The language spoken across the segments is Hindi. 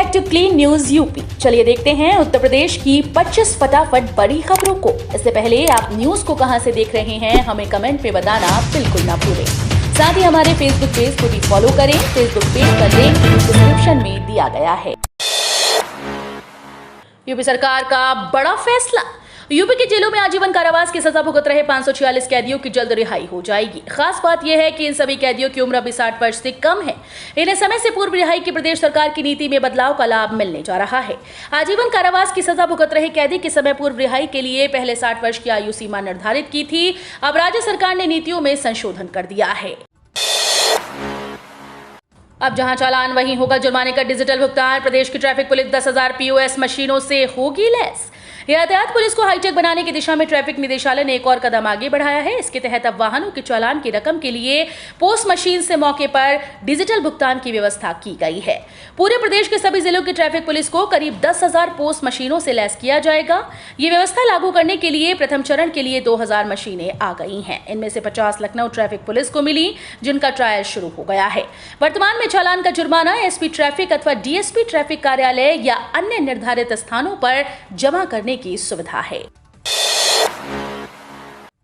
Back to clean news UP. चलिए देखते हैं उत्तर प्रदेश की 25 फटाफट बड़ी खबरों को। इससे पहले आप न्यूज को कहां से देख रहे हैं हमें कमेंट में बताना बिल्कुल ना भूलें। साथ ही हमारे फेसबुक पेज को भी फॉलो करें। फेसबुक पेज का लिंक डिस्क्रिप्शन में दिया गया है। यूपी सरकार का बड़ा फैसला। यूपी की जेलों में आजीवन कारावास की सजा भुगत रहे 546 कैदियों की जल्द रिहाई हो जाएगी। खास बात यह है कि इन सभी कैदियों की उम्र अभी 60 वर्ष से कम है। इन्हें समय से पूर्व रिहाई की प्रदेश सरकार की नीति में बदलाव का लाभ मिलने जा रहा है। आजीवन कारावास की सजा भुगत रहे कैदी की समय पूर्व रिहाई के लिए पहले 60 वर्ष की आयु सीमा निर्धारित की थी। अब राज्य सरकार ने नीतियों में संशोधन कर दिया है। अब जहां चालान वहीं होगा जुर्माने का डिजिटल भुगतान। प्रदेश की ट्रैफिक पुलिस 10,000 POS मशीनों से होगी लैस। यातायात पुलिस को हाईटेक बनाने की दिशा में ट्रैफिक निदेशालय ने एक और कदम आगे बढ़ाया है। इसके तहत अब वाहनों के चालान की रकम के लिए पोस्ट मशीन से मौके पर डिजिटल भुगतान की व्यवस्था की गई है। पूरे प्रदेश के सभी जिलों की ट्रैफिक पुलिस को करीब 10,000 पोस्ट मशीनों से लैस किया जाएगा। ये व्यवस्था लागू करने के लिए प्रथम चरण के लिए 2,000 मशीनें आ गई हैं। इनमें से 50 लखनऊ ट्रैफिक पुलिस को मिली, जिनका ट्रायल शुरू हो गया है। वर्तमान में चालान का जुर्माना SP ट्रैफिक अथवा DSP ट्रैफिक कार्यालय या अन्य निर्धारित स्थानों पर जमा करने की सुविधा है।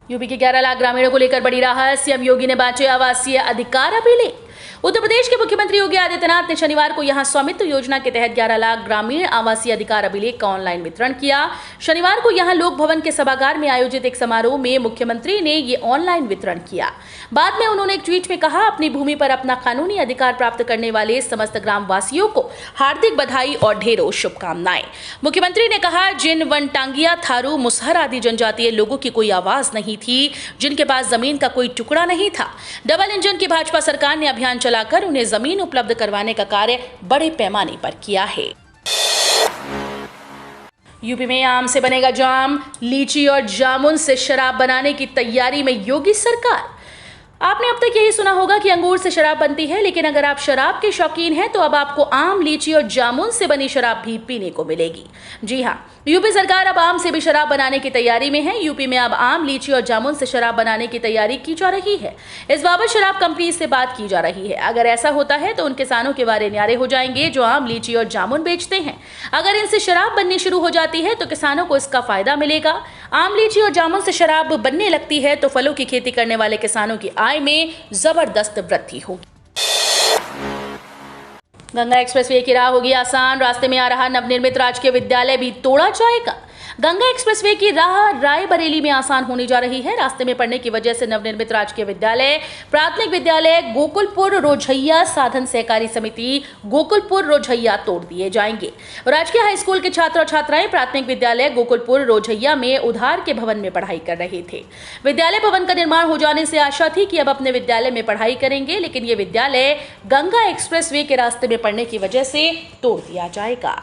यूपी के 11 लाख ग्रामीणों को लेकर बड़ी राहत। सीएम योगी ने बांटे आवासीय अधिकार अभिलेख। उत्तर प्रदेश के मुख्यमंत्री योगी आदित्यनाथ ने शनिवार को यहां स्वामित्व योजना के तहत 11 लाख ग्रामीण आवासीय अधिकार अभिलेख का ऑनलाइन वितरण किया। शनिवार को यहां लोक भवन के सभागार में आयोजित एक समारोह में मुख्यमंत्री ने ये ऑनलाइन वितरण किया। बाद में उन्होंने एक ट्वीट में कहा, अपनी भूमि पर अपना कानूनी अधिकार प्राप्त करने वाले समस्त ग्रामवासियों को हार्दिक बधाई और ढेरों शुभकामनाएं। मुख्यमंत्री ने कहा, जिन वनटांगिया, थारू, मुसहर आदि जनजातीय लोगों की कोई आवाज नहीं थी, जिनके पास जमीन का कोई टुकड़ा नहीं था, डबल इंजन की भाजपा सरकार ने अभियान चलाकर उन्हें जमीन उपलब्ध करवाने का कार्य बड़े पैमाने पर किया है। यूपी में आम से बनेगा जाम। लीची और जामुन से शराब बनाने की तैयारी में योगी सरकार। आपने अब तक यही सुना होगा कि अंगूर से शराब बनती है, लेकिन अगर आप शराब के शौकीन हैं तो अब आपको आम, लीची और जामुन से बनी शराब भी पीने को मिलेगी। जी हां, यूपी सरकार अब आम से भी शराब बनाने की तैयारी में है। यूपी में अब आम, लीची और जामुन से शराब बनाने की तैयारी की जा रही है। इस बाबत शराब कंपनी से बात की जा रही है। अगर ऐसा होता है तो उन किसानों के बारे न्यारे हो जाएंगे जो आम, लीची और जामुन बेचते हैं। अगर इनसे शराब बननी शुरू हो जाती है तो किसानों को इसका फायदा मिलेगा। आम, लीची और जामुन से शराब बनने लगती है तो फलों की खेती करने वाले किसानों की आय में जबरदस्त वृद्धि होगी। गंगा एक्सप्रेसवे की राह होगी आसान। रास्ते में आ रहा नवनिर्मित राजकीय विद्यालय भी तोड़ा जाएगा। गंगा एक्सप्रेसवे की राह रायबरेली में आसान होने जा रही है। रास्ते में पड़ने की वजह से नवनिर्मित राजकीय विद्यालय, प्राथमिक विद्यालय गोकुलपुर रोझैया, साधन सहकारी समिति गोकुलपुर रोझैया तोड़ दिए जाएंगे। राजकीय हाई स्कूल के छात्र और छात्राएं प्राथमिक विद्यालय गोकुलपुर रोझैया में उधार के भवन में पढ़ाई कर रहे थे। विद्यालय भवन का निर्माण हो जाने से आशा थी कि अब अपने विद्यालय में पढ़ाई करेंगे, लेकिन ये विद्यालय गंगा एक्सप्रेसवे के रास्ते में पड़ने की वजह से तोड़ दिया जाएगा।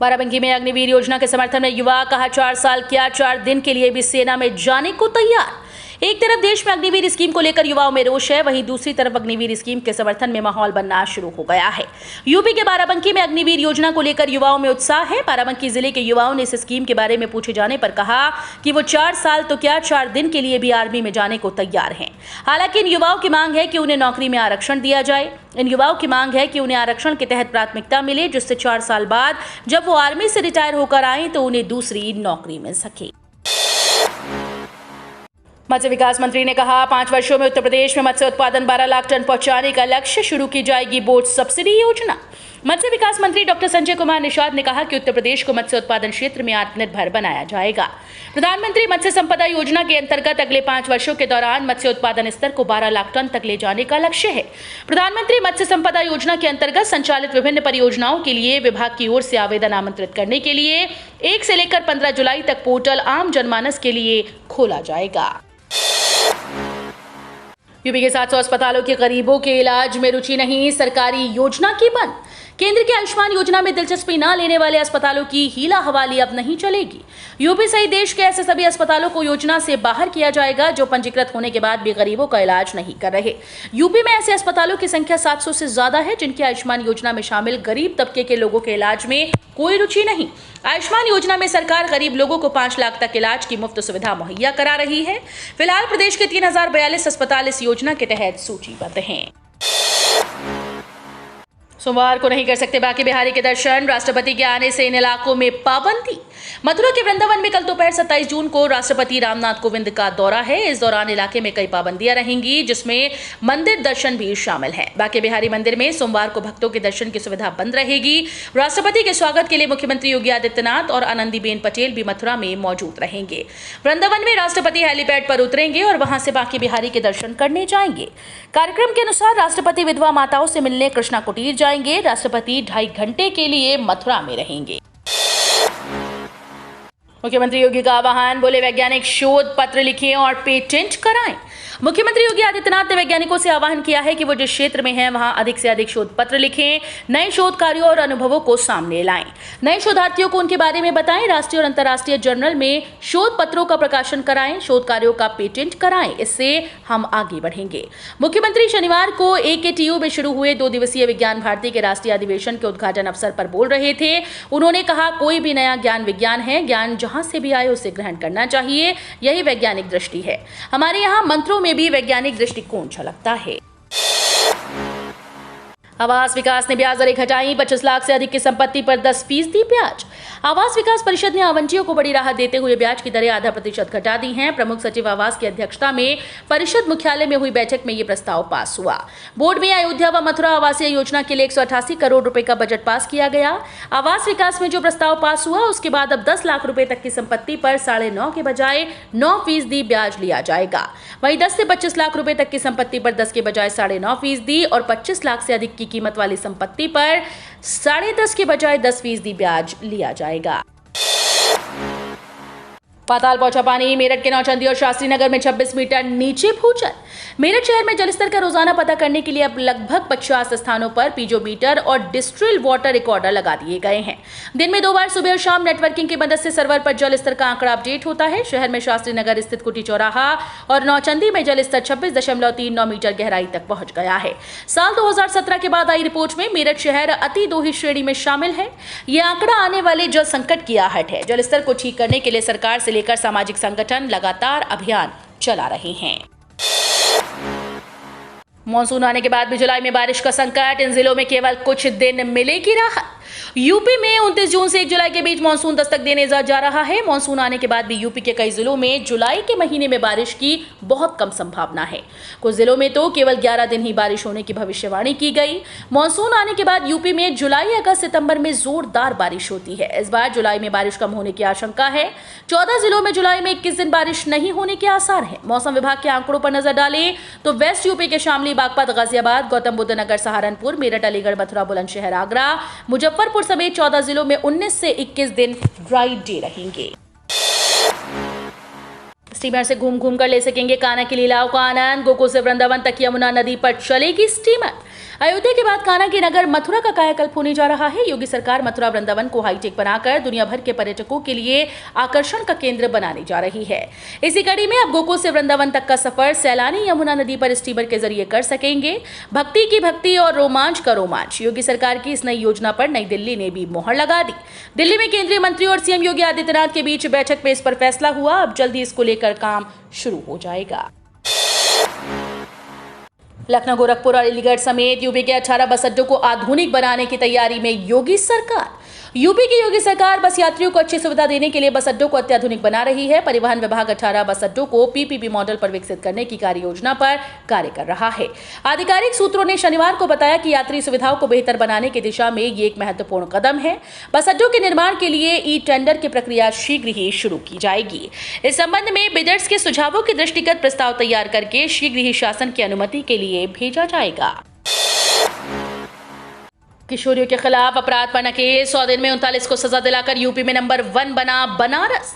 बाराबंकी में अग्निवीर योजना के समर्थन में युवा। कहा, 4 साल क्या 4 दिन के लिए भी सेना में जाने को तैयार। एक तरफ देश में अग्निवीर स्कीम को लेकर युवाओं में रोष है, वहीं दूसरी तरफ अग्निवीर स्कीम के समर्थन में माहौल बनना शुरू हो गया है। यूपी के बाराबंकी में अग्निवीर योजना को लेकर युवाओं में उत्साह है। बाराबंकी जिले के युवाओं ने इस स्कीम के बारे में पूछे जाने पर कहा कि वो 4 साल तो क्या 4 दिन के लिए भी आर्मी में जाने को तैयार हैं। हालांकि इन युवाओं की मांग है कि उन्हें नौकरी में आरक्षण दिया जाए। इन युवाओं की मांग है कि उन्हें आरक्षण के तहत प्राथमिकता मिले, जिससे 4 साल बाद जब वो आर्मी से रिटायर होकर आए तो उन्हें दूसरी नौकरी मिल सके। मत्स्य विकास मंत्री ने कहा, 5 वर्षों में उत्तर प्रदेश में मत्स्य उत्पादन 12 लाख टन पहुंचाने का लक्ष्य। शुरू की जाएगी बोट सब्सिडी योजना। मत्स्य विकास मंत्री डॉक्टर संजय कुमार निषाद ने कहा कि उत्तर प्रदेश को मत्स्य उत्पादन क्षेत्र में आत्मनिर्भर बनाया जाएगा। प्रधानमंत्री मत्स्य संपदा योजना के अंतर्गत अगले 5 वर्षों के दौरान मत्स्य उत्पादन स्तर को 12 लाख टन तक ले जाने का लक्ष्य है। प्रधानमंत्री मत्स्य संपदा योजना के अंतर्गत संचालित विभिन्न परियोजनाओं के लिए विभाग की ओर से आवेदन आमंत्रित करने के लिए 1 से लेकर 15 जुलाई तक पोर्टल आम जनमानस के लिए खोला जाएगा। यूपी के 700 अस्पतालों के गरीबों के इलाज में रुचि नहीं, सरकारी योजना की बंद। केंद्र की आयुष्मान योजना में दिलचस्पी न लेने वाले अस्पतालों की हीला हवाली अब नहीं चलेगी। यूपी सहित देश के ऐसे सभी अस्पतालों को योजना से बाहर किया जाएगा जो पंजीकृत होने के बाद भी गरीबों का इलाज नहीं कर रहे। यूपी में ऐसे अस्पतालों की संख्या 700 से ज्यादा है जिनकी आयुष्मान योजना में शामिल गरीब तबके के लोगों के इलाज में कोई रुचि नहीं। आयुष्मान योजना में सरकार गरीब लोगों को 5 लाख तक इलाज की मुफ्त सुविधा मुहैया करा रही है। फिलहाल प्रदेश के 3042 अस्पताल इस योजना के तहत सूचीबद्ध हैं। सोमवार को नहीं कर सकते बांके बिहारी के दर्शन, राष्ट्रपति के आने से इन इलाकों में पाबंदी। मथुरा के वृंदावन में कल दोपहर 27 जून को राष्ट्रपति रामनाथ कोविंद का दौरा है। इस दौरान इलाके में कई पाबंदियां रहेंगी, जिसमें मंदिर दर्शन भी शामिल हैं। बांके बिहारी मंदिर में सोमवार को भक्तों के दर्शन की सुविधा बंद रहेगी। राष्ट्रपति के स्वागत के लिए मुख्यमंत्री योगी आदित्यनाथ और आनंदीबेन पटेल भी मथुरा में मौजूद रहेंगे। वृंदावन में राष्ट्रपति हेलीपैड पर उतरेंगे और वहां से बांके बिहारी के दर्शन करने जाएंगे। कार्यक्रम के अनुसार राष्ट्रपति विधवा माताओं से मिलने कृष्णा कुटीर जाएंगे। राष्ट्रपति 2.5 घंटे के लिए मथुरा में रहेंगे। मुख्यमंत्री योगी का आह्वान, बोले वैज्ञानिक शोध पत्र लिखें और पेटेंट कराएं। मुख्यमंत्री योगी आदित्यनाथ ने वैज्ञानिकों से आह्वान किया है कि वो जिस क्षेत्र में हैं वहां अधिक से अधिक शोध पत्र लिखें, नए शोध कार्यों और अनुभवों को सामने लाएं, नए शोधार्थियों को उनके बारे में बताएं, राष्ट्रीय और अंतर्राष्ट्रीय जर्नल में शोध पत्रों का प्रकाशन कराएं, शोध कार्यों का पेटेंट कराएं। इससे हम आगे बढ़ेंगे। मुख्यमंत्री शनिवार को AKTU में शुरू हुए 2 दिवसीय विज्ञान भारती के राष्ट्रीय अधिवेशन के उद्घाटन अवसर पर बोल रहे थे। उन्होंने कहा, कोई भी नया ज्ञान विज्ञान है, ज्ञान जहां से भी आए उसे ग्रहण करना चाहिए, यही वैज्ञानिक दृष्टि है। हमारे यहाँ मंत्रों में भी वैज्ञानिक दृष्टिकोण झलकता है। आवास विकास ने ब्याज दरें घटाई, 25 लाख से अधिक की संपत्ति पर 10% ब्याज। आवास विकास परिषद ने आवंटियों को बड़ी राहत देते हुए ब्याज की दरें आधा प्रतिशत घटा दी हैं। प्रमुख सचिव आवास की अध्यक्षता में परिषद मुख्यालय में हुई बैठक में यह प्रस्ताव पास हुआ। बोर्ड में अयोध्या व मथुरा आवासीय योजना के लिए 188 करोड़ रुपए का बजट पास किया गया। आवास विकास में जो प्रस्ताव पास हुआ उसके बाद अब 10 लाख रुपए तक की संपत्ति पर 9.5 के बजाय 9% ब्याज लिया जाएगा। वहीं 10 से 25 लाख रुपए तक की संपत्ति पर 10 के बजाय 9.5% और 25 लाख से अधिक की कीमत वाली संपत्ति पर 10.5 के बजाय 10% ब्याज लिया जाएगा। पाताल पहुंचा पानी, मेरठ के नौचंदी और शास्त्री नगर में 26 मीटर नीचे भूजल। मेरठ शहर में जलस्तर का रोजाना पता करने के लिए अब लगभग 50 स्थानों पर पीजोमीटर और डिस्टिल वाटर रिकॉर्डर लगा दिए गए हैं। दिन में 2 बार सुबह और शाम नेटवर्किंग की मदद से सर्वर पर जलस्तर का आंकड़ा अपडेट होता है। शहर में शास्त्री नगर स्थित कुटी चौराहा और नौचंदी में जलस्तर 26.39 मीटर गहराई तक पहुंच गया है। साल 2017 के बाद आई रिपोर्ट में मेरठ शहर अति दोहित श्रेणी में शामिल है। यह आंकड़ा आने वाले जल संकट की आहट है। जलस्तर को ठीक करने के लिए सरकार से लेकर सामाजिक संगठन लगातार अभियान चला रहे हैं। मॉनसून आने के बाद भी जुलाई में बारिश का संकट, इन जिलों में केवल कुछ दिन मिलेगी राहत। यूपी में 29 जून से 1 जुलाई के बीच मानसून दस्तक देने जा रहा है। मानसून आने के बाद भी यूपी के कई जिलों में जुलाई के महीने में बारिश की बहुत कम संभावना है। कुछ जिलों में तो केवल 11 दिन ही बारिश होने की भविष्यवाणी की गई। मानसून आने के बाद यूपी में जुलाई, अगस्त, सितंबर में जोरदार बारिश होती है। इस बार जुलाई में बारिश कम होने की आशंका है। 14 जिलों में जुलाई में 21 दिन बारिश नहीं होने के आसार है। मौसम विभाग के आंकड़ों पर नजर डालें तो वेस्ट यूपी के शामली, बागपत, गाजियाबाद, गौतम बुद्ध नगर, सहारनपुर, मेरठ, अलीगढ़, मथुरा, बुलंदशहर, आगरा, मुजफ्फरपुर समेत 14 जिलों में 19 से 21 दिन ड्राई डे रहेंगे। स्टीमर से घूम कर ले सकेंगे कान्हा की लीलाओं का आनंद। गोकुल से वृंदावन तक यमुना नदी पर चलेगी स्टीमर। अयोध्या के बाद कान्हा की नगर मथुरा का कायाकल्प होने जा रहा है। योगी सरकार मथुरा वृंदावन को हाईटेक बनाकर दुनिया भर के पर्यटकों के लिए आकर्षण का केंद्र बनाने जा रही है। इसी कड़ी में अब गोकुल से वृंदावन तक का सफर सैलानी यमुना नदी पर स्टीमर के जरिए कर सकेंगे। भक्ति की भक्ति और रोमांच का रोमांच। योगी सरकार की इस नई योजना पर नई दिल्ली ने भी मोहर लगा दी। दिल्ली में केंद्रीय मंत्री और सीएम योगी आदित्यनाथ के बीच बैठक में इस पर फैसला हुआ। अब जल्दी इसको लेकर काम शुरू हो जाएगा। लखनऊ, गोरखपुर और अलीगढ़ समेत यूपी के 18 बस अड्डों को आधुनिक बनाने की तैयारी में योगी सरकार। यूपी की योगी सरकार बस यात्रियों को अच्छी सुविधा देने के लिए बस अड्डों को अत्याधुनिक बना रही है। परिवहन विभाग 18 बस अड्डों को PPP मॉडल पर विकसित करने की कार्य योजना पर कार्य कर रहा है। आधिकारिक सूत्रों ने शनिवार को बताया कि यात्री सुविधाओं को बेहतर बनाने की दिशा में ये एक महत्वपूर्ण कदम है। बस अड्डों के निर्माण के लिए ई-टेंडर की प्रक्रिया शीघ्र ही शुरू की जाएगी। इस संबंध में बिडर्स के सुझावों के दृष्टिगत प्रस्ताव तैयार करके शीघ्र ही शासन की अनुमति के लिए भेजा जाएगा। किशोरियों के खिलाफ अपराध पर नकेल, 100 दिन में 39 को सजा दिलाकर यूपी में नंबर 1 बना बनारस।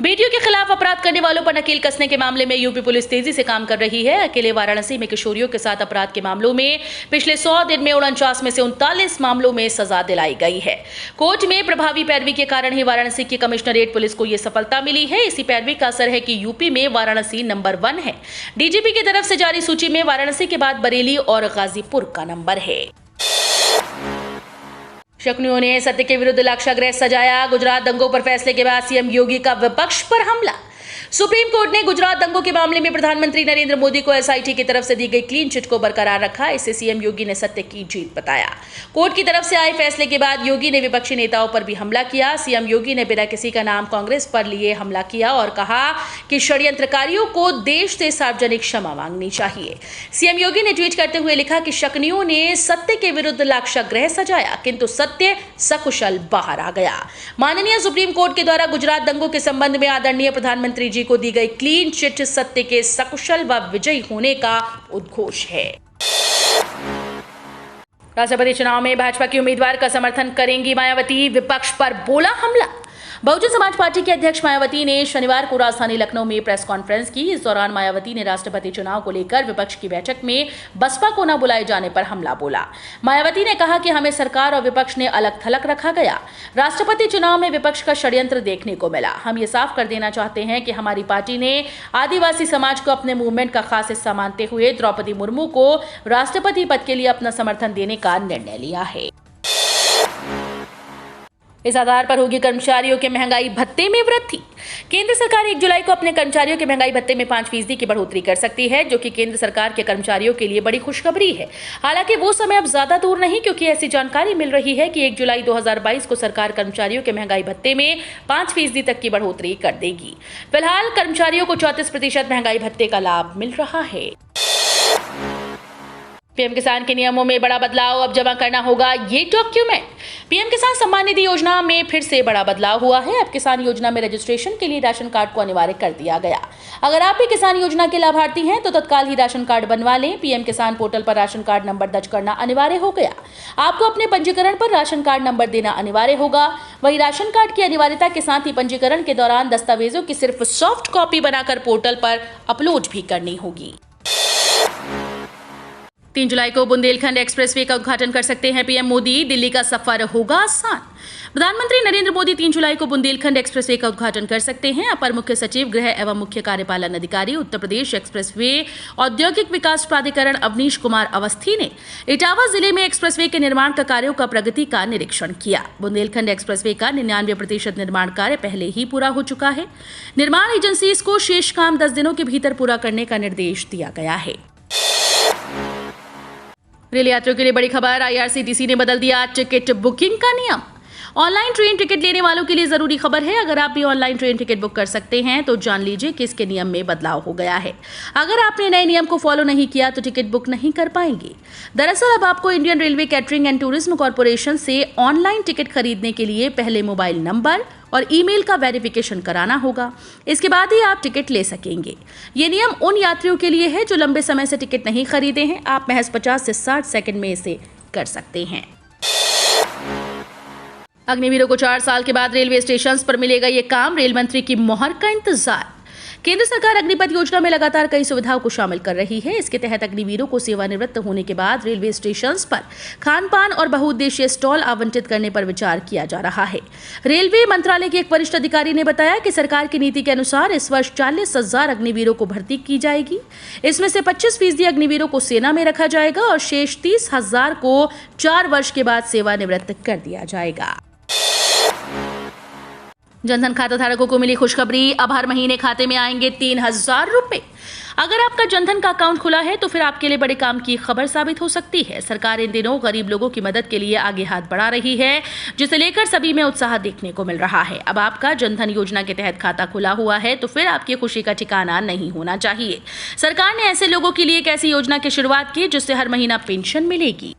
बेटियों के खिलाफ अपराध करने वालों पर नकेल कसने के मामले में यूपी पुलिस तेजी से काम कर रही है। अकेले वाराणसी में किशोरियों के साथ अपराध के मामलों में पिछले 100 दिन में 49 में से 39 मामलों में सजा दिलाई गई है। कोर्ट में प्रभावी पैरवी के कारण ही वाराणसी की कमिश्नरेट पुलिस को यह सफलता मिली है। इसी पैरवी का असर है कि यूपी में वाराणसी नंबर 1 है। डीजीपी की तरफ से जारी सूची में वाराणसी के बाद बरेली और गाजीपुर का नंबर है। शकुनियों ने सत्य के विरुद्ध लाक्षागृह सजाया। गुजरात दंगों पर फैसले के बाद सीएम योगी का विपक्ष पर हमला। सुप्रीम कोर्ट ने गुजरात दंगों के मामले में प्रधानमंत्री नरेंद्र मोदी को एसआईटी की तरफ से दी गई क्लीन चिट को बरकरार रखा। इसे सीएम योगी ने सत्य की जीत बताया। कोर्ट की तरफ से आए फैसले के बाद योगी ने विपक्षी नेताओं पर भी हमला किया। सीएम योगी ने बिना किसी का नाम कांग्रेस पर लिए हमला किया और कहा कि षड्यंत्रकारियों को देश से सार्वजनिक क्षमा मांगनी चाहिए। सीएम योगी ने ट्वीट करते हुए लिखा कि शक्नियों ने सत्य के विरुद्ध लाक्षागृह सजाया, किंतु सत्य सकुशल बाहर आ गया। माननीय सुप्रीम कोर्ट के द्वारा गुजरात दंगों के संबंध में आदरणीय प्रधानमंत्री जी को दी गई क्लीन चिट सत्य के सकुशल व विजयी होने का उद्घोष है। राष्ट्रपति चुनाव में भाजपा के उम्मीदवार का समर्थन करेंगी मायावती, विपक्ष पर बोला हमला। बहुजन समाज पार्टी के अध्यक्ष मायावती ने शनिवार को राजधानी लखनऊ में प्रेस कॉन्फ्रेंस की। इस दौरान मायावती ने राष्ट्रपति चुनाव को लेकर विपक्ष की बैठक में बसपा को न बुलाए जाने पर हमला बोला। मायावती ने कहा कि हमें सरकार और विपक्ष ने अलग थलग रखा गया। राष्ट्रपति चुनाव में विपक्ष का षड्यंत्र देखने को मिला। हम ये साफ कर देना चाहते हैं कि हमारी पार्टी ने आदिवासी समाज को अपने मूवमेंट का खास हिस्सा मानते हुए द्रौपदी मुर्मू को राष्ट्रपति पद के लिए अपना समर्थन देने का निर्णय लिया है। इस आधार पर होगी कर्मचारियों के महंगाई भत्ते में वृद्धि। केंद्र सरकार 1 जुलाई को अपने कर्मचारियों के महंगाई भत्ते में 5% की बढ़ोतरी कर सकती है, जो कि केंद्र सरकार के कर्मचारियों के लिए बड़ी खुशखबरी है। हालांकि वो समय अब ज्यादा दूर नहीं, क्योंकि ऐसी जानकारी मिल रही है कि 1 जुलाई 2022 को सरकार कर्मचारियों के महंगाई भत्ते में 5% तक की बढ़ोतरी कर देगी। फिलहाल कर्मचारियों को 34% महंगाई भत्ते का लाभ मिल रहा है। पीएम किसान के नियमों में बड़ा बदलाव, अब जमा करना होगा ये डॉक्यूमेंट। पीएम किसान सम्मान निधि योजना में फिर से बड़ा बदलाव हुआ है। अब किसान योजना में रजिस्ट्रेशन के लिए राशन कार्ड को अनिवार्य कर दिया गया। अगर आप भी किसान योजना के लाभार्थी हैं तो तत्काल ही राशन कार्ड बनवा लें। पीएम किसान पोर्टल पर राशन कार्ड नंबर दर्ज करना अनिवार्य हो गया। आपको अपने पंजीकरण पर राशन कार्ड नंबर देना अनिवार्य होगा। वही राशन कार्ड की अनिवार्यता के साथ ही पंजीकरण के दौरान दस्तावेजों की सिर्फ सॉफ्ट कॉपी बनाकर पोर्टल पर अपलोड भी करनी होगी। 3 जुलाई को बुंदेलखंड एक्सप्रेसवे का उद्घाटन कर सकते हैं पीएम मोदी। दिल्ली का सफर होगा आसान। प्रधानमंत्री नरेंद्र मोदी 3 जुलाई को बुंदेलखंड एक्सप्रेसवे का उद्घाटन कर सकते हैं। अपर मुख्य सचिव गृह एवं मुख्य कार्यपालन अधिकारी उत्तर प्रदेश एक्सप्रेसवे औद्योगिक विकास प्राधिकरण अवनीश कुमार अवस्थी ने इटावा जिले में एक्सप्रेसवे के निर्माण का कार्यों का प्रगति का निरीक्षण किया। बुंदेलखंड एक्सप्रेसवे का 99% निर्माण कार्य पहले ही पूरा हो चुका है। निर्माण एजेंसी को शेष काम 10 दिनों के भीतर पूरा करने का निर्देश दिया गया है। रेल यात्रियों के लिए बड़ी खबर, आईआरसीटीसी ने बदल दिया टिकट बुकिंग का नियम। ऑनलाइन ट्रेन टिकट लेने वालों के लिए जरूरी खबर है। अगर आप भी ऑनलाइन ट्रेन टिकट बुक कर सकते हैं तो जान लीजिए कि इसके नियम में बदलाव हो गया है। अगर आपने नए नियम को फॉलो नहीं किया तो टिकट बुक नहीं कर पाएंगे। दरअसल अब आपको Indian railway catering and tourism corporation से ऑनलाइन टिकट खरीदने के लिए पहले मोबाइल नंबर और ईमेल का वेरिफिकेशन कराना होगा। इसके बाद ही आप टिकट ले सकेंगे। ये नियम उन यात्रियों के लिए है जो लंबे समय से टिकट नहीं खरीदे हैं। आप महज 50 से 60 सेकंड में इसे कर सकते हैं। अग्निवीरों को 4 साल के बाद रेलवे स्टेशन पर मिलेगा ये काम, रेल मंत्री की मोहर का इंतजार। केंद्र सरकार अग्निपथ योजना में लगातार कई सुविधाओं को शामिल कर रही है। इसके तहत अग्निवीरों को सेवानिवृत्त होने के बाद रेलवे स्टेशन पर खान पान और बहुउद्देशीय स्टॉल आवंटित करने पर विचार किया जा रहा है। रेलवे मंत्रालय के एक वरिष्ठ अधिकारी ने बताया कि सरकार की नीति के अनुसार इस वर्ष 40,000 अग्निवीरों को भर्ती की जाएगी। इसमें से 25% अग्निवीरों को सेना में रखा जाएगा और शेष 30,000 को 4 वर्ष के बाद सेवानिवृत्त कर दिया जाएगा। जनधन खाता धारकों को मिली खुशखबरी, अब हर महीने खाते में आएंगे 3,000 रुपए। अगर आपका जनधन का अकाउंट खुला है तो फिर आपके लिए बड़े काम की खबर साबित हो सकती है। सरकार इन दिनों गरीब लोगों की मदद के लिए आगे हाथ बढ़ा रही है, जिसे लेकर सभी में उत्साह देखने को मिल रहा है। अब आपका जनधन योजना के तहत खाता खुला हुआ है तो फिर आपकी खुशी का ठिकाना नहीं होना चाहिए। सरकार ने ऐसे लोगों के लिए एक ऐसी योजना की शुरुआत की जिससे हर महीना पेंशन मिलेगी।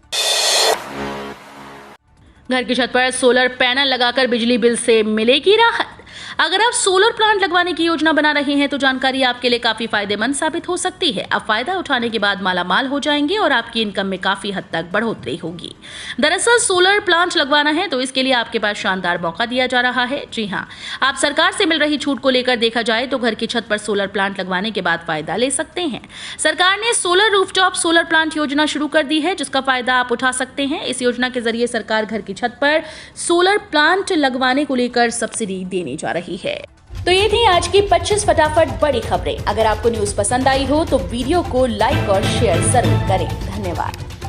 घर की छत पर सोलर पैनल लगाकर बिजली बिल से मिलेगी राहत। अगर आप सोलर प्लांट लगवाने की योजना बना रहे हैं तो जानकारी आपके लिए काफी फायदेमंद साबित हो सकती है। अब फायदा उठाने के बाद मालामाल हो जाएंगे और आपकी इनकम में काफी हद तक बढ़ोतरी होगी। दरअसल सोलर प्लांट लगवाना है तो इसके लिए आपके पास शानदार मौका दिया जा रहा है। जी हाँ, आप सरकार से मिल रही छूट को लेकर देखा जाए तो घर की छत पर सोलर प्लांट लगवाने के बाद फायदा ले सकते हैं। सरकार ने सोलर रूफटॉप सोलर प्लांट योजना शुरू कर दी है, जिसका फायदा आप उठा सकते हैं। इस योजना के जरिए सरकार घर की छत पर सोलर प्लांट लगवाने को लेकर सब्सिडी देने जा रही है। तो ये थी आज की 25 फटाफट बड़ी खबरें। अगर आपको न्यूज पसंद आई हो तो वीडियो को लाइक और शेयर जरूर करें। धन्यवाद।